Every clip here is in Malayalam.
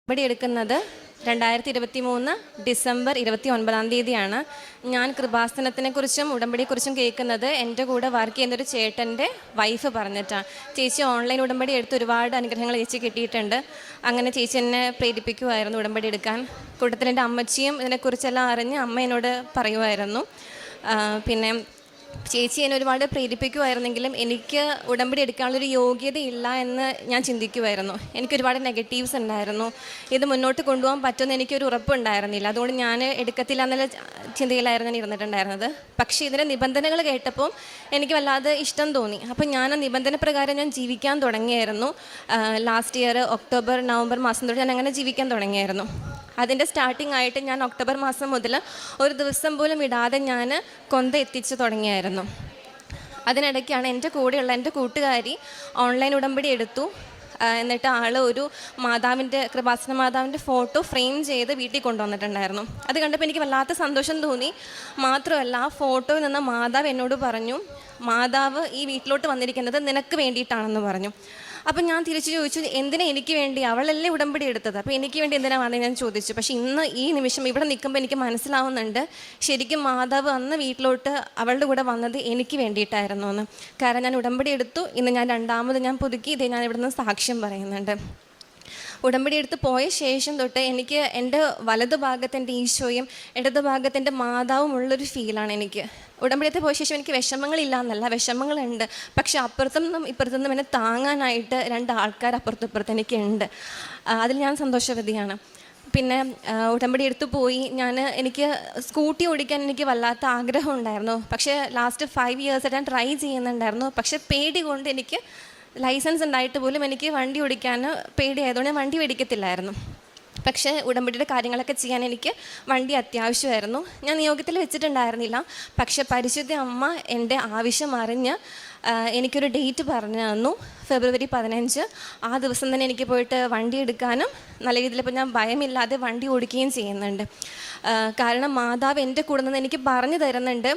ഉടമ്പടി എടുക്കുന്നത് 2023 ഡിസംബർ 29 ഞാൻ കൃപാസനത്തിനെക്കുറിച്ചും ഉടമ്പടിയെക്കുറിച്ചും കേൾക്കുന്നത് എൻ്റെ കൂടെ വർക്ക് ചെയ്യുന്നൊരു ചേട്ടൻ്റെ വൈഫ് പറഞ്ഞിട്ടാണ്. ചേച്ചി ഓൺലൈൻ ഉടമ്പടി എടുത്ത് ഒരുപാട് അനുഗ്രഹങ്ങൾ ചേച്ചി കിട്ടിയിട്ടുണ്ട്. അങ്ങനെ ചേച്ചി എന്നെ പ്രേരിപ്പിക്കുമായിരുന്നു ഉടമ്പടി എടുക്കാൻ. കൂട്ടത്തിൽ എൻ്റെ അമ്മച്ചിയും ഇതിനെക്കുറിച്ചെല്ലാം അറിഞ്ഞ് അമ്മ എന്നോട് പറയുമായിരുന്നു. പിന്നെ ചേച്ചി എന്നെ ഒരുപാട് പ്രേരിപ്പിക്കുമായിരുന്നെങ്കിലും എനിക്ക് ഉടമ്പടി എടുക്കാനുള്ളൊരു യോഗ്യതയില്ല എന്ന് ഞാൻ ചിന്തിക്കുമായിരുന്നു. എനിക്കൊരുപാട് നെഗറ്റീവ്സ് ഉണ്ടായിരുന്നു. ഇത് മുന്നോട്ട് കൊണ്ടുപോകാൻ പറ്റുമെന്ന് എനിക്കൊരു ഉറപ്പുണ്ടായിരുന്നില്ല. അതുകൊണ്ട് ഞാൻ എടുക്കത്തില്ല എന്നുള്ള ചിന്തയിലായിരുന്നു ഞാൻ ഇരുന്നിട്ടുണ്ടായിരുന്നത്. പക്ഷേ ഇതിൻ്റെ നിബന്ധനകൾ കേട്ടപ്പോൾ എനിക്ക് വല്ലാതെ ഇഷ്ടം തോന്നി. അപ്പം ഞാൻ ആ നിബന്ധന പ്രകാരം ഞാൻ ജീവിക്കാൻ തുടങ്ങിയായിരുന്നു. ലാസ്റ്റ് ഇയർ ഒക്ടോബർ നവംബർ മാസം തൊട്ട് ഞാൻ അങ്ങനെ ജീവിക്കാൻ തുടങ്ങിയായിരുന്നു. അതിൻ്റെ സ്റ്റാർട്ടിംഗ് ആയിട്ട് ഞാൻ ഒക്ടോബർ മാസം മുതൽ ഒരു ദിവസം പോലും ഇടാതെ ഞാൻ കൊന്ത എത്തിച്ച് തുടങ്ങിയായിരുന്നു. അതിനിടയ്ക്കാണ് എൻ്റെ കൂടെയുള്ള എൻ്റെ കൂട്ടുകാരി ഓൺലൈൻ ഉടമ്പടി എടുത്തു. എന്നിട്ട് ഒരു മാതാവിൻ്റെ കൃപാസന മാതാവിൻ്റെ ഫോട്ടോ ഫ്രെയിം ചെയ്ത് വീട്ടിൽ കൊണ്ടുവന്നിട്ടുണ്ടായിരുന്നു. അത് കണ്ടപ്പോൾ എനിക്ക് വല്ലാത്ത സന്തോഷം തോന്നി. മാത്രമല്ല ആ ഫോട്ടോയിൽ നിന്ന് മാതാവ് എന്നോട് പറഞ്ഞു, മാതാവ് ഈ വീട്ടിലോട്ട് വന്നിരിക്കുന്നത് നിനക്ക് വേണ്ടിയിട്ടാണെന്ന് പറഞ്ഞു. അപ്പം ഞാൻ തിരിച്ചു ചോദിച്ചു, എന്തിനാ എനിക്ക് വേണ്ടി? അവളല്ലേ ഉടമ്പടി എടുത്തത്, അപ്പോൾ എനിക്ക് വേണ്ടി എന്തിനാ വന്നത് ഞാൻ ചോദിച്ചു. പക്ഷേ ഇന്ന് ഈ നിമിഷം ഇവിടെ നിൽക്കുമ്പോൾ എനിക്ക് മനസ്സിലാവുന്നുണ്ട്, ശരിക്കും മാതാവ് അന്ന് വീട്ടിലോട്ട് അവളുടെ കൂടെ വന്നത് എനിക്ക് വേണ്ടിയിട്ടായിരുന്നു എന്ന്. കാരണം ഞാൻ ഉടമ്പടി എടുത്തു, ഇന്ന് ഞാൻ രണ്ടാമത് ഞാൻ പുതുക്കി ഇതേ ഞാൻ ഇവിടെ നിന്ന് സാക്ഷ്യം പറയുന്നുണ്ട്. ഉടമ്പടി എടുത്ത് പോയ ശേഷം തൊട്ട് എനിക്ക് എൻ്റെ വലതു ഭാഗത്തിൻ്റെ ഈശോയും ഇടതു ഭാഗത്തിൻ്റെ മാതാവും ഉള്ളൊരു ഫീലാണ് എനിക്ക്. ഉടമ്പടിയത്തെ പോയ ശേഷം എനിക്ക് വിഷമങ്ങളില്ല എന്നല്ല, വിഷമങ്ങളുണ്ട്. പക്ഷെ അപ്പുറത്തുനിന്നും ഇപ്പുറത്തുനിന്നും എന്നെ താങ്ങാനായിട്ട് രണ്ട് ആൾക്കാർ അപ്പുറത്തും എനിക്കുണ്ട്. അതിൽ ഞാൻ സന്തോഷവതിയാണ്. പിന്നെ ഉടമ്പടി എടുത്തു പോയി. എനിക്ക് സ്കൂട്ടി ഓടിക്കാൻ എനിക്ക് വല്ലാത്ത ആഗ്രഹം ഉണ്ടായിരുന്നു. പക്ഷേ ലാസ്റ്റ് 5 ഇയേഴ്സ് ഞാൻ ട്രൈ ചെയ്യുന്നുണ്ടായിരുന്നു. പക്ഷേ പേടി കൊണ്ട് എനിക്ക് ലൈസൻസ് ഉണ്ടായിട്ട് പോലും എനിക്ക് വണ്ടി ഓടിക്കാൻ പേടിയായതുകൊണ്ട് ഞാൻ വണ്ടി മേടിക്കത്തില്ലായിരുന്നു. പക്ഷേ ഉടമ്പടിയുടെ കാര്യങ്ങളൊക്കെ ചെയ്യാൻ എനിക്ക് വണ്ടി അത്യാവശ്യമായിരുന്നു. ഞാൻ നിയോഗത്തിൽ വെച്ചിട്ടുണ്ടായിരുന്നില്ല. പക്ഷെ പരിശുദ്ധ അമ്മ എൻ്റെ ആവശ്യം അറിഞ്ഞ് എനിക്കൊരു ഡേറ്റ് പറഞ്ഞു തന്നു, ഫെബ്രുവരി 15. ആ ദിവസം തന്നെ എനിക്ക് പോയിട്ട് വണ്ടി എടുക്കാനും നല്ല രീതിയിൽ ഇപ്പോൾ ഞാൻ ഭയമില്ലാതെ വണ്ടി ഓടിക്കുകയും ചെയ്യുന്നുണ്ട്. കാരണം മാതാവ് എൻ്റെ കൂടെ നിന്ന് എനിക്ക് പറഞ്ഞു തരുന്നുണ്ട്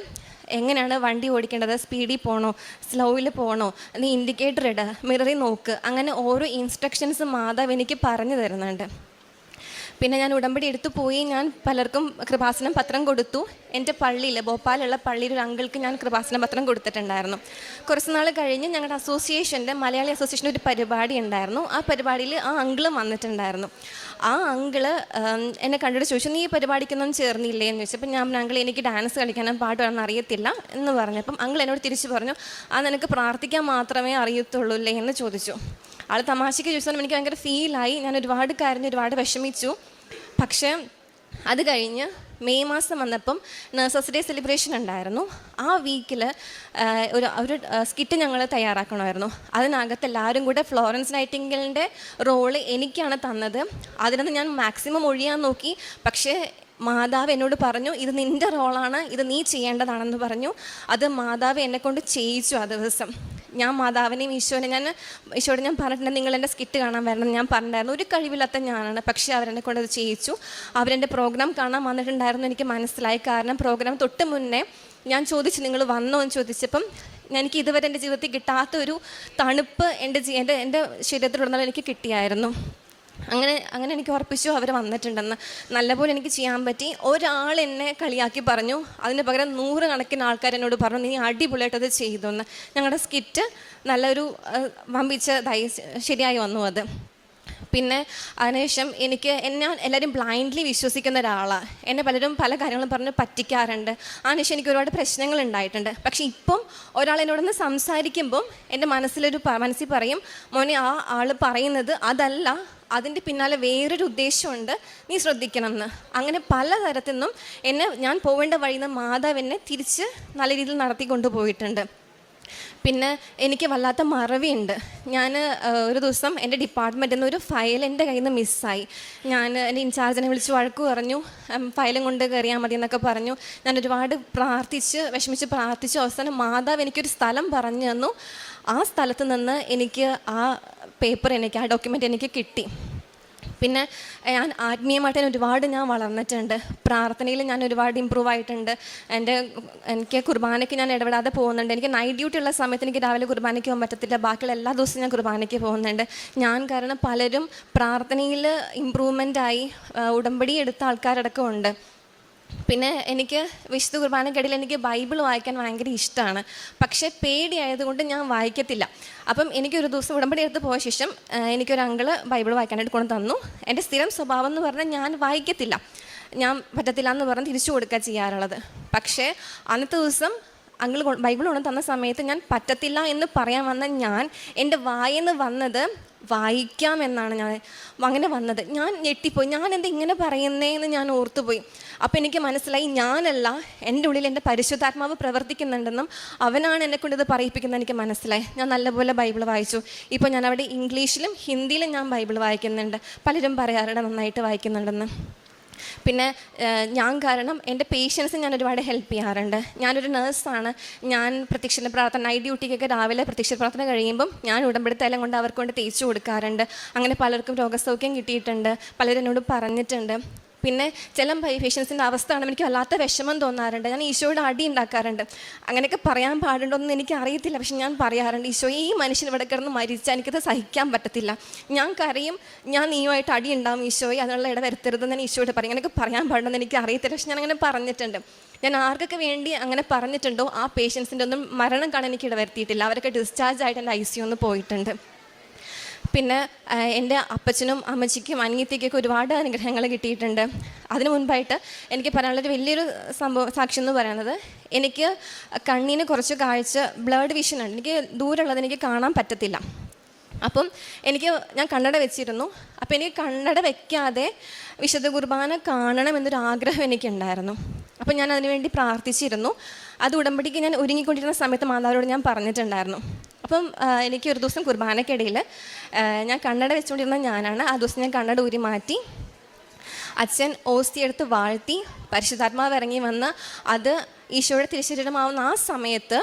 എങ്ങനെയാണ് വണ്ടി ഓടിക്കേണ്ടത്, സ്പീഡിൽ പോകണോ, സ്ലോയിൽ പോകണോ, നീ ഇൻഡിക്കേറ്റർ ഇട, മിററിൽ നോക്ക്, അങ്ങനെ ഓരോ ഇൻസ്ട്രക്ഷൻസ് മാതാവ് എനിക്ക് പറഞ്ഞു തരുന്നുണ്ട്. പിന്നെ ഞാൻ ഉടമ്പടി എടുത്തു പോയി. ഞാൻ പലർക്കും കൃപാസനം പത്രം കൊടുത്തു. എൻ്റെ പള്ളിയിൽ, ഭോപ്പാലുള്ള പള്ളിയിൽ ഒരു അങ്കിൾക്ക് ഞാൻ കൃപാസന പത്രം കൊടുത്തിട്ടുണ്ടായിരുന്നു. കുറച്ച് നാൾ കഴിഞ്ഞ് ഞങ്ങളുടെ അസോസിയേഷൻ്റെ, മലയാളി അസോസിയേഷൻ്റെ ഒരു പരിപാടി ഉണ്ടായിരുന്നു. ആ പരിപാടിയിൽ ആ അങ്കിളും വന്നിട്ടുണ്ടായിരുന്നു. ആ അങ്കിള് എന്നെ കണ്ടിട്ട് ചോദിച്ചു, നീ ഈ പരിപാടിക്കൊന്നും ചേർന്നില്ലേ എന്ന് ചോദിച്ചപ്പോൾ ഞാൻ അങ്കിൾ എനിക്ക് ഡാൻസ് കളിക്കാനും പാട്ട് പാടാൻ അറിയത്തില്ല എന്ന് പറഞ്ഞപ്പം അങ്കിൾ എന്നോട് തിരിച്ച് പറഞ്ഞു, നിനക്ക് പ്രാർത്ഥിക്കാൻ മാത്രമേ അറിയത്തുള്ളൂ അല്ലേ എന്ന് ചോദിച്ചു. ആൾ തമാശയ്ക്ക് ചോദിച്ചാലും എനിക്ക് ഭയങ്കര ഫീലായി. ഞാൻ ഒരുപാട് കരഞ്ഞു, ഒരുപാട് വിഷമിച്ചു. പക്ഷേ അത് കഴിഞ്ഞ് മെയ് മാസം വന്നപ്പം നഴ്സസ് ഡേ സെലിബ്രേഷൻ ഉണ്ടായിരുന്നു. ആ വീക്കിൽ ഒരു സ്കിറ്റ് ഞങ്ങൾ തയ്യാറാക്കണമായിരുന്നു. അതിനകത്ത് എല്ലാവരും കൂടെ ഫ്ലോറൻസ് നൈറ്റിംഗേലിൻ്റെ റോള് എനിക്കാണ് തന്നത്. അതിനകത്ത് ഞാൻ മാക്സിമം ഒഴിയാൻ നോക്കി. പക്ഷേ മാതാവ് എന്നോട് പറഞ്ഞു, ഇത് നിൻ്റെ റോളാണ്, ഇത് നീ ചെയ്യേണ്ടതാണെന്ന് പറഞ്ഞു. അത് മാതാവ് എന്നെക്കൊണ്ട് ചെയ്യിച്ചു. ആ ദിവസം ഞാൻ മാതാവിനെയും ഈശോയോട് ഞാൻ പറഞ്ഞിട്ടുണ്ട്, നിങ്ങൾ എൻ്റെ സ്കിറ്റ് കാണാൻ വരണം ഞാൻ പറഞ്ഞിട്ടുണ്ടായിരുന്നു. ഒരു കഴിവില്ലാത്ത ഞാനാണ്, പക്ഷേ അവരെന്നെ കൊണ്ട് അത് ചെയ്യിച്ചു. അവരെൻ്റെ പ്രോഗ്രാം കാണാൻ വന്നിട്ടുണ്ടായിരുന്നു. എനിക്ക് മനസ്സിലായി. കാരണം പ്രോഗ്രാം തൊട്ട് മുന്നേ ഞാൻ ചോദിച്ചു, നിങ്ങൾ വന്നോ എന്ന് ചോദിച്ചപ്പം എനിക്ക് ഇതുവരെ എൻ്റെ ജീവിതത്തിൽ കിട്ടാത്തൊരു തണുപ്പ് എൻ്റെ ശരീരത്തിലുടനീളം എനിക്ക് കിട്ടിയായിരുന്നു. അങ്ങനെ എനിക്ക് ഉറപ്പിച്ചു അവർ വന്നിട്ടുണ്ടെന്ന്. നല്ലപോലെ എനിക്ക് ചെയ്യാൻ പറ്റി. ഒരാൾ എന്നെ കളിയാക്കി പറഞ്ഞു, അതിന് പകരം 100 കണക്കിന് ആൾക്കാർ എന്നോട് പറഞ്ഞു, നീ അടിപൊളിയായിട്ടത് ചെയ്തെന്ന്. ഞങ്ങളുടെ സ്കിറ്റ് നല്ലൊരു വമ്പിച്ചതായി ശരിയായി വന്നു അത്. പിന്നെ അതിനുശേഷം ഞാൻ എല്ലാവരും ബ്ലൈൻഡ്ലി വിശ്വസിക്കുന്ന ഒരാളാണ്. എന്നെ പലരും പല കാര്യങ്ങളും പറഞ്ഞ് പറ്റിക്കാറുണ്ട്. അതിനുശേഷം എനിക്ക് ഒരുപാട് പ്രശ്നങ്ങൾ ഉണ്ടായിട്ടുണ്ട്. പക്ഷേ ഇപ്പം ഒരാൾ എന്നോടൊന്ന് സംസാരിക്കുമ്പം എൻ്റെ മനസ്സിൽ പറയും, മോനെ ആ ആൾ പറയുന്നത് അതല്ല, അതിൻ്റെ പിന്നാലെ വേറൊരു ഉദ്ദേശമുണ്ട്, നീ ശ്രദ്ധിക്കണം എന്ന്. അങ്ങനെ പലതരത്തിൽ നിന്നും ഞാൻ പോവേണ്ട വഴിയിൽ നിന്ന് മാതാവ് എന്നെ തിരിച്ച് നല്ല രീതിയിൽ നടത്തി കൊണ്ടുപോയിട്ടുണ്ട്. പിന്നെ എനിക്ക് വല്ലാത്ത മറവിയുണ്ട്. ഞാൻ ഒരു ദിവസം എൻ്റെ ഡിപ്പാർട്ട്മെൻറ്റിൽ നിന്ന് ഒരു ഫയൽ എൻ്റെ കയ്യിൽ നിന്ന് മിസ്സായി. എൻ്റെ ഇൻചാർജിനെ വിളിച്ച് വഴക്ക് പറഞ്ഞു, ഫയലും കൊണ്ട് കയറിയാൽ മതി എന്നൊക്കെ പറഞ്ഞു. ഞാൻ ഒരുപാട് വിഷമിച്ച് പ്രാർത്ഥിച്ചു. അവസാനം മാതാവ് എനിക്കൊരു സ്ഥലം പറഞ്ഞു തന്നു. ആ സ്ഥലത്ത് നിന്ന് എനിക്ക് ആ ഡോക്യുമെൻ്റ് എനിക്ക് കിട്ടി. പിന്നെ ഞാൻ ആത്മീയമായിട്ട് ഒരുപാട് ഞാൻ വളർന്നിട്ടുണ്ട്. പ്രാർത്ഥനയിൽ ഞാൻ ഒരുപാട് ഇമ്പ്രൂവ് ആയിട്ടുണ്ട്. എനിക്ക് കുർബാനയ്ക്ക് ഞാൻ ഇടപെടാതെ പോകുന്നുണ്ട്. എനിക്ക് നൈറ്റ് ഡ്യൂട്ടി ഉള്ള സമയത്ത് എനിക്ക് രാവിലെ കുർബാനയ്ക്ക് പോകാൻ പറ്റത്തില്ല. ബാക്കിയുള്ള എല്ലാ ദിവസവും ഞാൻ കുർബാനയ്ക്ക് പോകുന്നുണ്ട്. ഞാൻ കാരണം പലരും പ്രാർത്ഥനയിൽ ഇമ്പ്രൂവ്മെൻ്റായി ഉടമ്പടി എടുത്ത ആൾക്കാരടക്കം ഉണ്ട്. പിന്നെ എനിക്ക് വിശുദ്ധ കുർബാനയ്ക്കിടയിൽ എനിക്ക് ബൈബിൾ വായിക്കാൻ ഭയങ്കര ഇഷ്ടമാണ്. പക്ഷേ പേടിയായതുകൊണ്ട് ഞാൻ വായിക്കത്തില്ല. അപ്പം എനിക്കൊരു ദിവസം ഉടമ്പടി എടുത്ത് പോയ ശേഷം എനിക്കൊരു അങ്കിള് ബൈബിൾ വായിക്കാനായിട്ട് കൊണ്ട് തന്നു. എൻ്റെ സ്ഥിരം സ്വഭാവം എന്ന് പറഞ്ഞാൽ ഞാൻ വായിക്കത്തില്ല, ഞാൻ പറ്റത്തില്ല എന്ന് പറഞ്ഞ് തിരിച്ചു കൊടുക്കുക ചെയ്യാറുള്ളത്. പക്ഷേ അന്നത്തെ ദിവസം അങ്കിൾ ബൈബിൾ കൊണ്ട് തന്ന സമയത്ത് ഞാൻ പറ്റത്തില്ല എന്ന് പറയാൻ വന്ന എൻ്റെ വായെന്ന് വന്നത് വായിക്കാമെന്നാണ്. ഞാൻ അങ്ങനെ വന്നത്. ഞാൻ ഞെട്ടിപ്പോയി. ഞാൻ എന്താ ഇങ്ങനെ പറയുന്നതെന്ന് ഞാൻ ഓർത്തുപോയി. അപ്പോൾ എനിക്ക് മനസ്സിലായി, ഞാനല്ല, എൻ്റെ ഉള്ളിൽ എൻ്റെ പരിശുദ്ധാത്മാവ് പ്രവർത്തിക്കുന്നുണ്ടെന്നും അവനാണ് എന്നെക്കൊണ്ട് ഇത് പറയിപ്പിക്കുന്നത് എനിക്ക് മനസ്സിലായി. ഞാൻ നല്ലപോലെ ബൈബിൾ വായിച്ചു. ഇപ്പോൾ ഞാൻ അവിടെ ഇംഗ്ലീഷിലും ഹിന്ദിയിലും ഞാൻ ബൈബിൾ വായിക്കുന്നുണ്ട്. പലരും പറയാറുണ്ട് നന്നായിട്ട് വായിക്കുന്നുണ്ടെന്ന്. പിന്നെ ഞാൻ കാരണം എൻ്റെ പേഷ്യൻസ് ഞാൻ ഒരുപാട് ഹെൽപ്പ് ചെയ്യാറുണ്ട്. ഞാനൊരു നേഴ്സാണ്. ഞാൻ പ്രത്യക്ഷ പ്രാർത്ഥന നൈറ്റ് ഡ്യൂട്ടിക്കൊക്കെ രാവിലെ പ്രത്യക്ഷ പ്രാർത്ഥന കഴിയുമ്പം ഞാൻ ഉടമ്പടിത്തൈലം കൊണ്ട് അവർക്ക് കൊണ്ട് തേച്ച് കൊടുക്കാറുണ്ട്. അങ്ങനെ പലർക്കും രോഗസൗഖ്യം കിട്ടിയിട്ടുണ്ട്. പലരും എന്നോട് പറഞ്ഞിട്ടുണ്ട്. പിന്നെ ചില പേഷ്യൻസിൻ്റെ അവസ്ഥ കാണുമ്പോൾ എനിക്ക് വല്ലാത്ത വിഷമം തോന്നാറുണ്ട്. ഞാൻ ഈശോയുടെ അടി ഉണ്ടാക്കാറുണ്ട്. അങ്ങനെയൊക്കെ പറയാൻ പാടുണ്ടോ എന്ന് എനിക്ക് അറിയത്തില്ല. പക്ഷെ ഞാൻ പറയാറുണ്ട്, ഈശോ ഈ മനുഷ്യൻ ഇവിടെ കിടന്ന് മരിച്ചാൽ എനിക്കത് സഹിക്കാൻ പറ്റത്തില്ല. ഞാൻ കരയും, ഞാൻ നീയുമായിട്ട് അടി ഉണ്ടാവും ഈശോയെ, അതിനുള്ള ഇട വരുത്തരുതെന്ന് ഞാൻ ഈശോയോട് പറയും. അങ്ങനെയൊക്കെ പറയാൻ പാടുണ്ടോ എന്ന് എനിക്ക് അറിയത്തില്ല. പക്ഷെ ഞാൻ അങ്ങനെ പറഞ്ഞിട്ടുണ്ട്. ഞാൻ ആർക്കൊക്കെ വേണ്ടി അങ്ങനെ പറഞ്ഞിട്ടുണ്ടോ ആ പേഷ്യൻസിൻ്റെ ഒന്നും മരണം കാണാൻ എനിക്ക് ഇട വരുത്തിയിട്ടില്ല. അവരൊക്കെ ഡിസ്ചാർജ് ആയിട്ട് എൻ്റെ ICU പോയിട്ടുണ്ട്. പിന്നെ എൻ്റെ അപ്പച്ചനും അമ്മച്ചിക്കും അനിയത്തിക്കൊക്കെ ഒരുപാട് അനുഗ്രഹങ്ങൾ കിട്ടിയിട്ടുണ്ട്. അതിനു മുൻപായിട്ട് എനിക്ക് പറയാനുള്ളൊരു വലിയൊരു സാക്ഷ്യം എന്ന് പറയുന്നത്, എനിക്ക് കണ്ണിന് കുറച്ച് കാഴ്ച ബ്ലഡ് വിഷൻ ഉണ്ട്. എനിക്ക് ദൂരമുള്ളത് എനിക്ക് കാണാൻ പറ്റത്തില്ല. അപ്പം ഞാൻ കണ്ണട വെച്ചിരുന്നു. അപ്പം എനിക്ക് കണ്ണട വെക്കാതെ വിശുദ്ധ കുർബാന കാണണമെന്നൊരു ആഗ്രഹം എനിക്കുണ്ടായിരുന്നു. അപ്പം ഞാൻ അതിനുവേണ്ടി പ്രാർത്ഥിച്ചിരുന്നു. അത് ഉടമ്പടിക്ക് ഞാൻ ഒരുങ്ങിക്കൊണ്ടിരുന്ന സമയത്ത് മാതാവിനോട് ഞാൻ പറഞ്ഞിട്ടുണ്ടായിരുന്നു. അപ്പം എനിക്കൊരു ദിവസം കുർബാനയ്ക്കിടയിൽ ഞാൻ കണ്ണട വെച്ചുകൊണ്ടിരുന്ന ഞാനാണ്. ആ ദിവസം ഞാൻ കണ്ണട ഊരി മാറ്റി. അച്ഛൻ ഓസ്തി എടുത്ത് വാഴ്ത്തി പരിശുദ്ധാത്മാവ് ഇറങ്ങി വന്ന് അത് ഈശോയുടെ തിരുശരീരമാവുന്ന ആ സമയത്ത്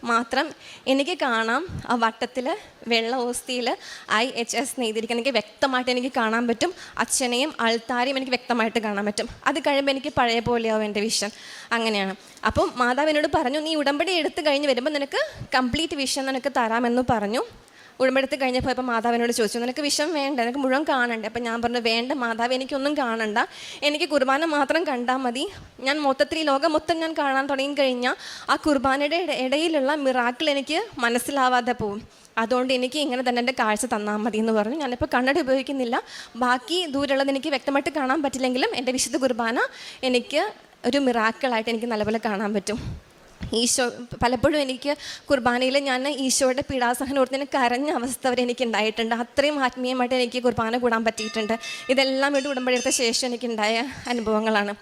മാത്രം എനിക്ക് കാണാം ആ വട്ടത്തിൽ വെള്ള ഓസ്തിയിൽ IHS നെയ്തിരിക്കുന്നത് എനിക്ക് വ്യക്തമായിട്ട് എനിക്ക് കാണാൻ പറ്റും. അച്ഛനെയും അൾത്താരെയും എനിക്ക് വ്യക്തമായിട്ട് കാണാൻ പറ്റും. അത് കഴിയുമ്പോൾ എനിക്ക് പഴയ പോലെയാവും എൻ്റെ വിഷൻ. അങ്ങനെയാണ്. അപ്പം മാതാവ് എന്നോട് പറഞ്ഞു, നീ ഉടമ്പടി എടുത്ത് കഴിഞ്ഞ് വരുമ്പോൾ നിനക്ക് കംപ്ലീറ്റ് വിഷൻ നിനക്ക് തരാമെന്ന് പറഞ്ഞു. ഉടമ്പെടുത്ത് കഴിഞ്ഞപ്പോൾ ഇപ്പോൾ മാതാവിനോട് ചോദിച്ചു, നിനക്ക് വിഷം വേണ്ട, നിനക്ക് മുഴുവൻ കാണണ്ടേ? അപ്പം ഞാൻ പറഞ്ഞു, വേണ്ട മാതാവ്, എനിക്കൊന്നും കാണണ്ട, എനിക്ക് കുർബാന മാത്രം കണ്ടാൽ മതി. ഞാൻ മൊത്തത്തിൽ ഈ ലോകം മൊത്തം ഞാൻ കാണാൻ തുടങ്ങിക്കഴിഞ്ഞാൽ ആ കുർബാനയുടെ ഇടയിലുള്ള മിറാക്കിൾ എനിക്ക് മനസ്സിലാവാതെ പോവും. അതുകൊണ്ട് എനിക്ക് ഇങ്ങനെ തന്നെ എൻ്റെ കാഴ്ച തന്നാൽ മതി എന്ന് പറഞ്ഞു. ഞാനിപ്പോൾ കണ്ണട ഉപയോഗിക്കുന്നില്ല. ബാക്കി ദൂരമുള്ളത് എനിക്ക് വ്യക്തമായിട്ട് കാണാൻ പറ്റില്ലെങ്കിലും എൻ്റെ വിശുദ്ധ കുർബാന എനിക്ക് ഒരു മിറാക്കിളായിട്ട് എനിക്ക് നല്ലപോലെ കാണാൻ പറ്റും. ഈശോ പലപ്പോഴും എനിക്ക് കുർബാനയിൽ ഞാൻ ഈശോയുടെ പീഡാസഹനം ഓർത്ത് എനിക്ക് കരഞ്ഞ അവസ്ഥ വരെ എനിക്ക് ഉണ്ടായിട്ടുണ്ട്. അത്രയും ആത്മീയമായിട്ട് എനിക്ക് കുർബാന കൂടാൻ പറ്റിയിട്ടുണ്ട്. ഇതെല്ലാം ഇവിടെ ഉടമ്പടി എടുത്ത ശേഷം എനിക്കുണ്ടായ അനുഭവങ്ങളാണ്.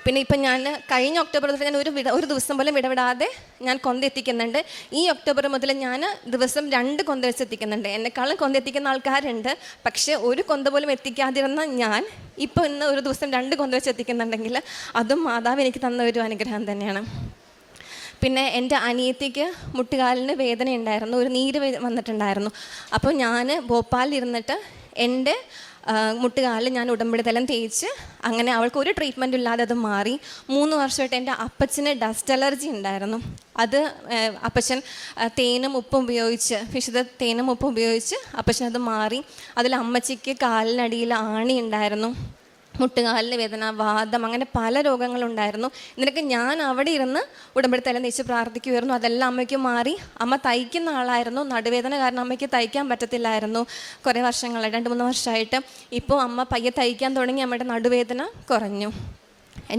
പിന്നെ ഇപ്പം ഞാൻ കഴിഞ്ഞ ഒക്ടോബർ മുതൽ ഞാൻ ഒരു ദിവസം പോലും വിടവിടാതെ ഞാൻ കൊന്തെത്തിക്കുന്നുണ്ട്. ഈ ഒക്ടോബർ മുതൽ ഞാൻ ദിവസം 2 കൊന്ത വെച്ച് എത്തിക്കുന്നുണ്ട്. എന്നെക്കാളും കൊന്തെത്തിക്കുന്ന ആൾക്കാരുണ്ട്. പക്ഷേ ഒരു കൊന്ത പോലും എത്തിക്കാതിരുന്ന ഞാൻ ഇപ്പോൾ ഇന്ന് ഒരു ദിവസം 2 കൊന്ത വെച്ച് എത്തിക്കുന്നുണ്ടെങ്കിൽ അതും മാതാവ് എനിക്ക് തന്ന ഒരു അനുഗ്രഹം തന്നെയാണ്. പിന്നെ എൻ്റെ അനിയത്തിക്ക് മുട്ടുകാലിന് വേദന ഉണ്ടായിരുന്നു, ഒരു നീര് വന്നിട്ടുണ്ടായിരുന്നു. അപ്പോൾ ഞാൻ ഭോപ്പാലിൽ ഇരുന്നിട്ട് എൻ്റെ മുട്ടുകാലിൽ ഞാൻ ഉടമ്പടിത്തലം തേച്ച് അങ്ങനെ അവൾക്ക് ഒരു ട്രീറ്റ്മെൻറ്റും ഇല്ലാതെ അത് മാറി. 3 വർഷമായിട്ട് എൻ്റെ അപ്പച്ചന് ഡസ്റ്റ് അലർജി ഉണ്ടായിരുന്നു. അത് അപ്പച്ചൻ തേനും ഉപ്പും ഉപയോഗിച്ച്, വിശുദ്ധ തേനും ഉപ്പും ഉപയോഗിച്ച് അപ്പച്ചനത് മാറി. അതിൽ അമ്മച്ചിക്ക് കാലിനടിയിൽ ആണി ഉണ്ടായിരുന്നു, മുട്ടുകാലിന് വേദന, വാദം, അങ്ങനെ പല രോഗങ്ങളുണ്ടായിരുന്നു. ഇതിനൊക്കെ ഞാൻ അവിടെ ഇരുന്ന് ഉടമ്പടിത്തലം തേച്ച് പ്രാർത്ഥിക്കുമായിരുന്നു. അതെല്ലാം അമ്മയ്ക്ക് മാറി. അമ്മ തയ്ക്കുന്ന ആളായിരുന്നു. നടുവേദന കാരണം അമ്മയ്ക്ക് തയ്ക്കാൻ പറ്റത്തില്ലായിരുന്നു കുറേ വർഷങ്ങളായിട്ട്, 2-3 വർഷമായിട്ട്. ഇപ്പോൾ അമ്മ പയ്യെ തയ്ക്കാൻ തുടങ്ങി. അമ്മയുടെ നടുവേദന കുറഞ്ഞു.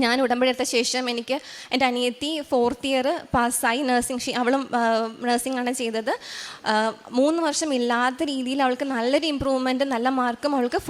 ഞാൻ ഉടമ്പടി എടുത്ത ശേഷം എനിക്ക് എൻ്റെ അനിയത്തി 4th ഇയർ പാസ്സായി. അവളും നഴ്സിംഗാണ് ചെയ്തത്. 3 വർഷം ഇല്ലാത്ത രീതിയിൽ അവൾക്ക് നല്ലൊരു ഇമ്പ്രൂവ്മെൻറ്റ്, നല്ല മാർക്കും അവൾക്ക്